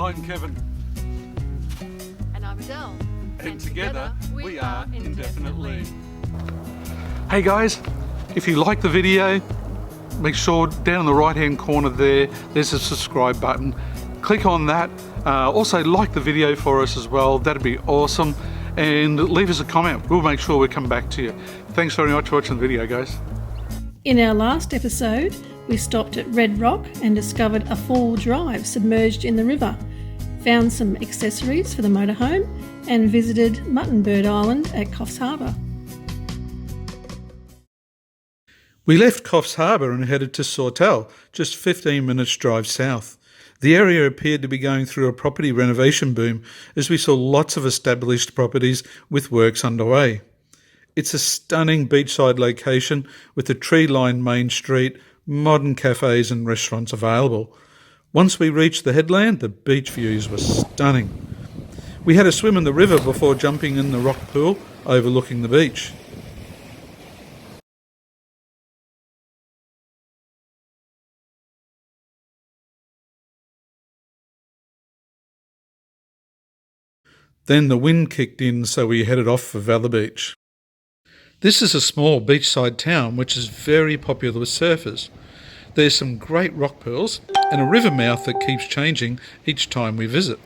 I'm Kevin. And I'm Adele. And together we are Indefinitely. Hey guys, if you like the video, make sure down in the right hand corner there's a subscribe button. Click on that. Also like the video for us as well, that'd be awesome. And leave us a comment, we'll make sure we come back to you. Thanks very much for watching the video, guys. In our last episode, we stopped at Red Rock and discovered a four-wheel drive submerged in the river, found some accessories for the motorhome, and visited Muttonbird Island at Coffs Harbour. We left Coffs Harbour and headed to Sawtell, just 15 minutes drive south. The area appeared to be going through a property renovation boom as we saw lots of established properties with works underway. It's a stunning beachside location with a tree-lined main street, modern cafes and restaurants available. Once we reached the headland, the beach views were stunning. We had a swim in the river before jumping in the rock pool overlooking the beach. Then the wind kicked in, so we headed off for Valor Beach. This is a small beachside town which is very popular with surfers. There's some great rock pools and a river mouth that keeps changing each time we visit.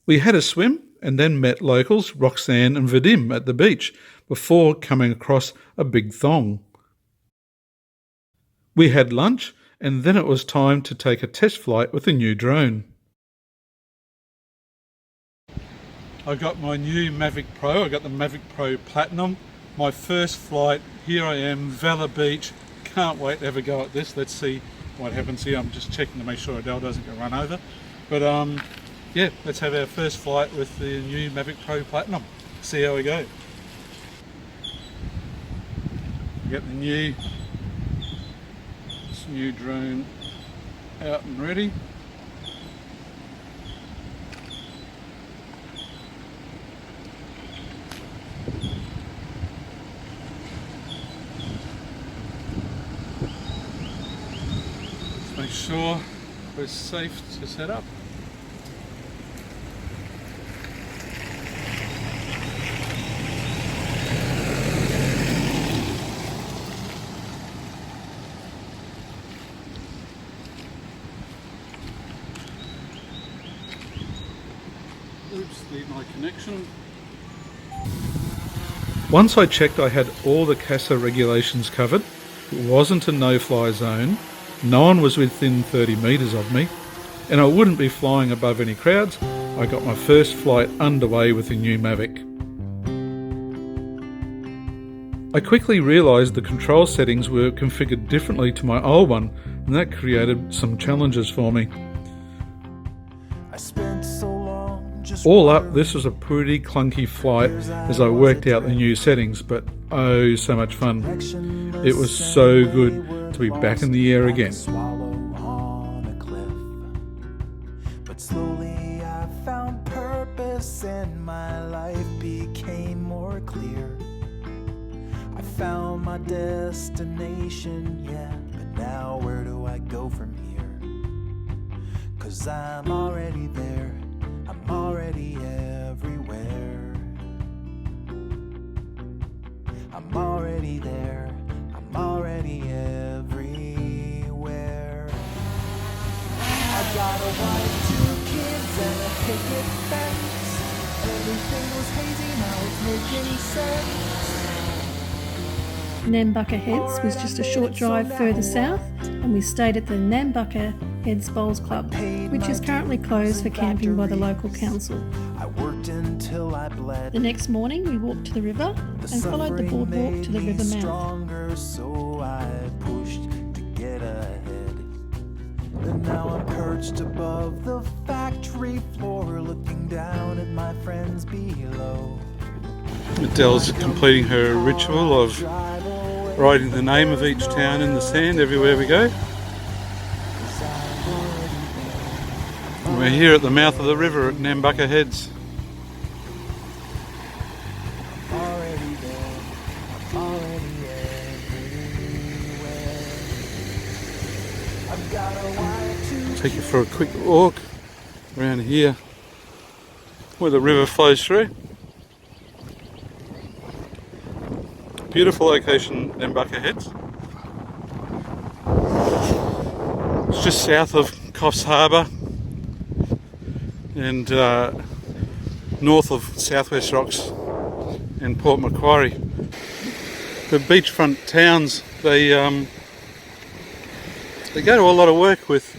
We had a swim and then met locals Roxanne and Vadim at the beach before coming across a big thong. We had lunch and then it was time to take a test flight with a new drone. I got my new Mavic Pro, I got the Mavic Pro Platinum. My first flight, here I am, Valor Beach. Can't wait to ever go at this. Let's see what happens here. I'm just checking to make sure Adele doesn't get run over. But yeah, let's have our first flight with the new Mavic Pro Platinum. See how we go. Get the new drone out and ready. Let's make sure we're safe to set up. Oops, need my connection. Once I checked I had all the CASA regulations covered. It wasn't a no-fly zone, no one was within 30 metres of me, and I wouldn't be flying above any crowds. I got my first flight underway with the new Mavic. I quickly realised the control settings were configured differently to my old one, and that created some challenges for me. All up, this was a pretty clunky flight as I worked out the new settings, but oh, so much fun. It was so good to be back in the air again. But slowly I found purpose and my life became more clear. I found my destination, yeah, but now where do I go from here? 'Cause I'm already there. I'm already everywhere. I'm already there. I'm already everywhere. I got a wife, 2 kids, and a picket fence. Everything was hazy, now it's making sense. Nambucca Heads was just a short drive further south, and we stayed at the Nambucca Heads Bowls Club, which is currently closed for camping by the local council. I worked until I bled. The next morning we walked to the river and followed the boardwalk to the river mouth. Stronger, so I pushed to get ahead. And now I'm perched above the factory floor, looking down at my friends below. Adele's completing her ritual of writing the name of each town in the sand everywhere we go. And we're here at the mouth of the river at Nambucca Heads. Take you for a quick walk around here where the river flows through. Beautiful location, Nambucca Heads. It's just south of Coffs Harbour and north of Southwest Rocks and Port Macquarie. The beachfront towns, they go to a lot of work with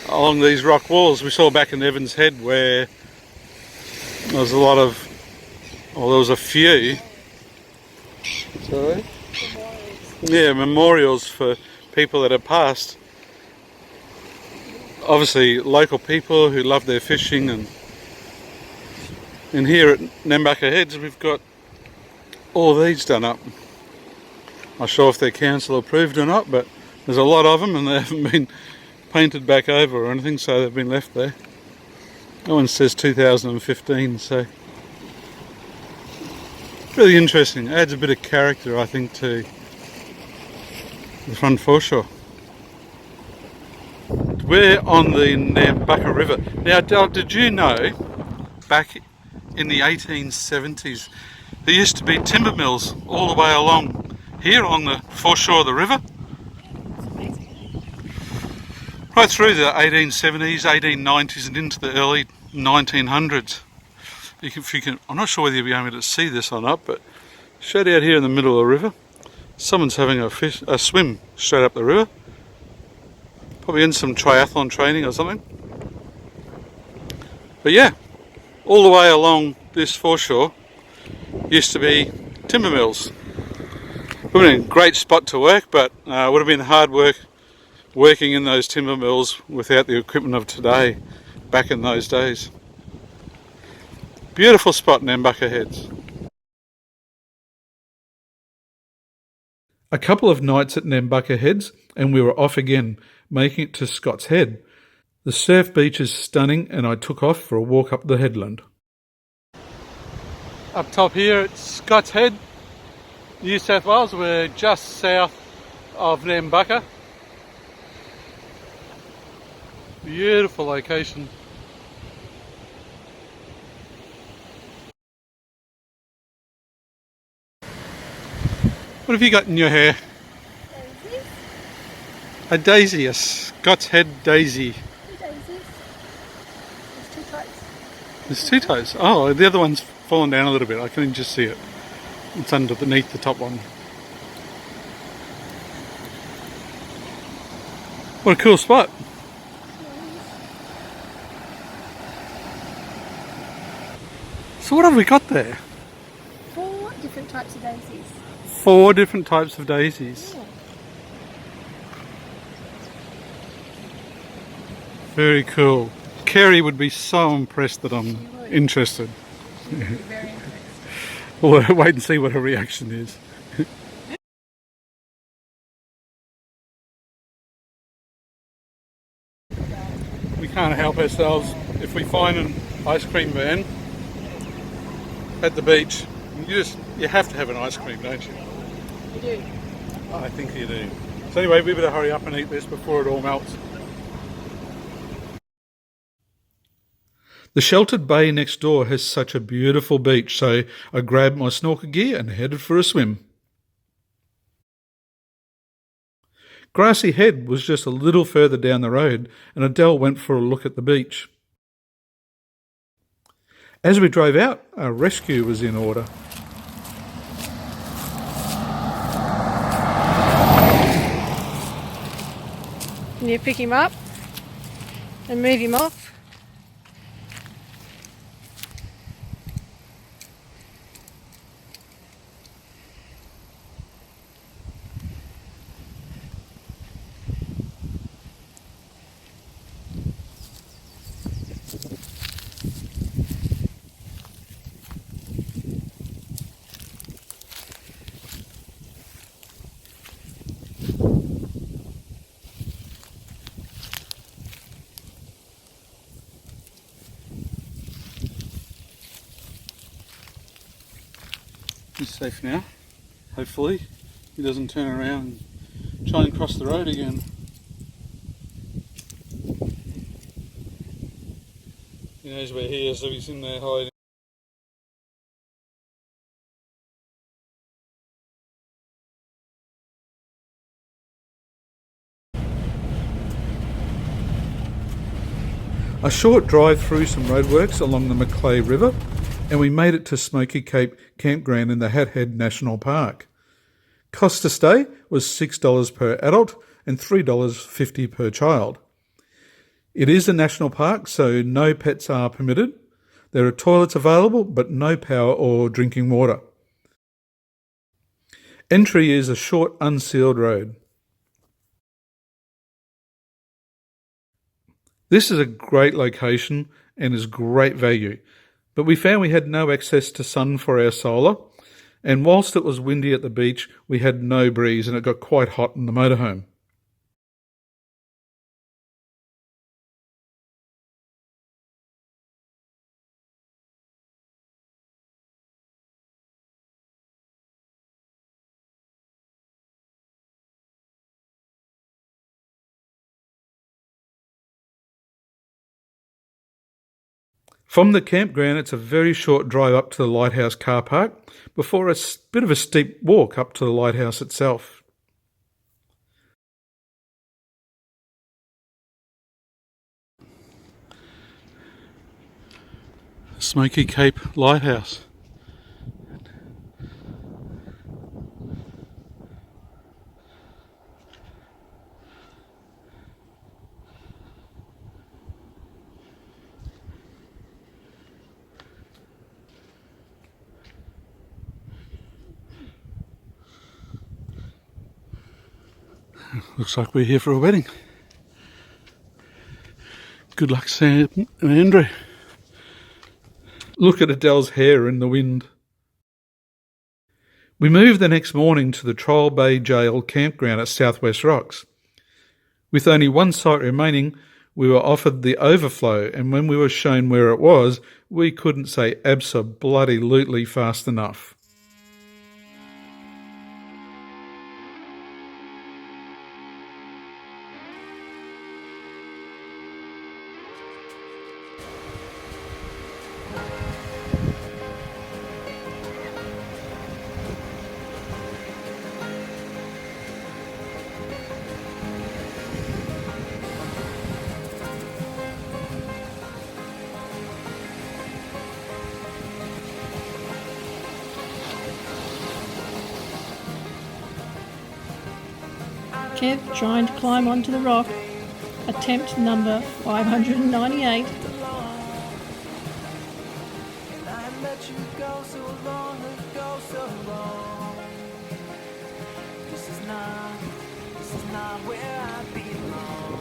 along these rock walls. We saw back in Evans Head where there was a lot of, well, there was a few. Sorry? Yeah, memorials for people that have passed. Obviously local people who love their fishing, and here at Nambucca Heads we've got all these done up. Not sure if they're council approved or not, but there's a lot of them and they haven't been painted back over or anything, so they've been left there. That one says 2015, so really interesting. Adds a bit of character, I think, to the front foreshore. We're on the Nambucca River. Now, Del, did you know back in the 1870s there used to be timber mills all the way along here on the foreshore of the river? Right through the 1870s, 1890s and into the early 1900s. I'm not sure whether you'll be able to see this or not, but straight out here in the middle of the river, someone's having a swim straight up the river. Probably in some triathlon training or something. But yeah, all the way along this foreshore used to be timber mills. Would have been a great spot to work, but would have been hard work working in those timber mills without the equipment of today back in those days. Beautiful spot, Nambucca Heads. A couple of nights at Nambucca Heads and we were off again, making it to Scott's Head. The surf beach is stunning and I took off for a walk up the headland. Up top here at Scott's Head, New South Wales. We're just south of Nambucca. Beautiful location. What have you got in your hair? Daisies. A daisy, a Scott's Head daisy. Two daisies. There's two types. There's two toes. Oh, the other one's fallen down a little bit. I can just see it. It's underneath the top one. What a cool spot. So what have we got there? 4 different types of daisies. 4 different types of daisies. Yeah. Very cool. Kerry would be so impressed that I'm interested. She'd be very interested. We'll wait and see what her reaction is. We can't help ourselves if we find an ice cream van at the beach. You have to have an ice cream, don't you? You do. I think you do. So anyway, we better hurry up and eat this before it all melts. The sheltered bay next door has such a beautiful beach, so I grabbed my snorkel gear and headed for a swim. Grassy Head was just a little further down the road, and Adele went for a look at the beach. As we drove out, a rescue was in order. Can you pick him up and move him off? He's safe now, hopefully. He doesn't turn around and try and cross the road again. He knows we're here, so he's in there hiding. A short drive through some roadworks along the Macleay River, and we made it to Smokey Cape campground in the Hat Head National Park. Cost to stay was $6 per adult and $3.50 per child. It is a national park, so no pets are permitted. There are toilets available, but no power or drinking water. Entry is a short, unsealed road. This is a great location and is great value, but we found we had no access to sun for our solar, and whilst it was windy at the beach, we had no breeze and it got quite hot in the motorhome. From the campground, it's a very short drive up to the Lighthouse car park before a bit of a steep walk up to the lighthouse itself. Smokey Cape Lighthouse. Looks like we're here for a wedding. Good luck, Sam and Andrew. Look at Adele's hair in the wind. We moved the next morning to the Trial Bay Jail campground at Southwest Rocks. With only one site remaining, we were offered the overflow, and when we were shown where it was, we couldn't say abso-bloody-lutely fast enough. Kev trying to climb onto the rock. Attempt number 598. This is not where I belong.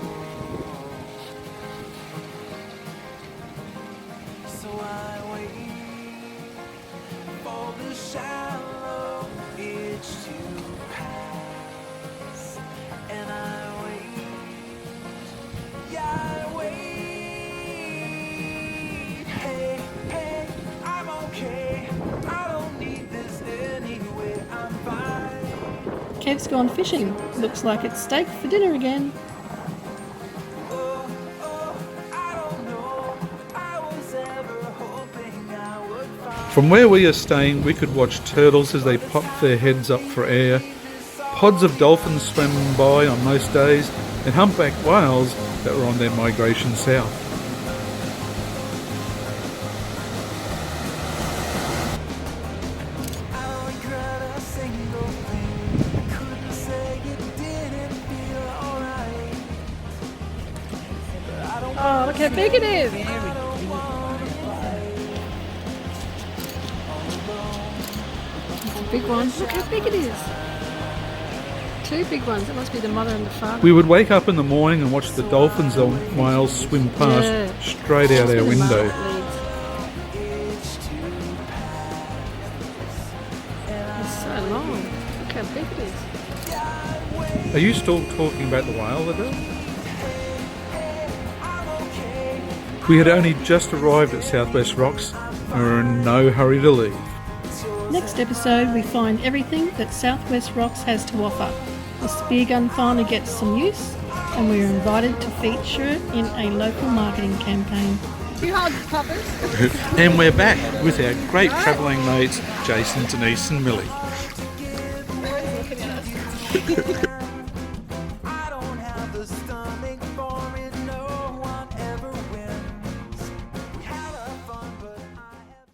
So I wait for the shallow itch to pass, and I wait, yeah, I wait. Hey, hey, I'm okay. I don't need this anyway. I'm fine. Kev's gone fishing. Looks like it's steak for dinner again. From where we are staying, we could watch turtles as they popped their heads up for air. Pods of dolphins swam by on most days, and humpback whales that were on their migration south. Oh, look how big it is! It's a big one. Look how big it is. Two big ones. That must be the mother and the father. We would wake up in the morning and watch the dolphins and whales swim past straight out our window. It's so long. Look how big it is. Are you still talking about the whale, Adele? We had only just arrived at Southwest Rocks and were in no hurry to leave. Next episode, we find everything that Southwest Rocks has to offer. The spear gun finally gets some use, and we are invited to feature it in a local marketing campaign. You hold the poppers. And we're back with our great travelling mates, Jason, Denise and Millie. They're always looking at us.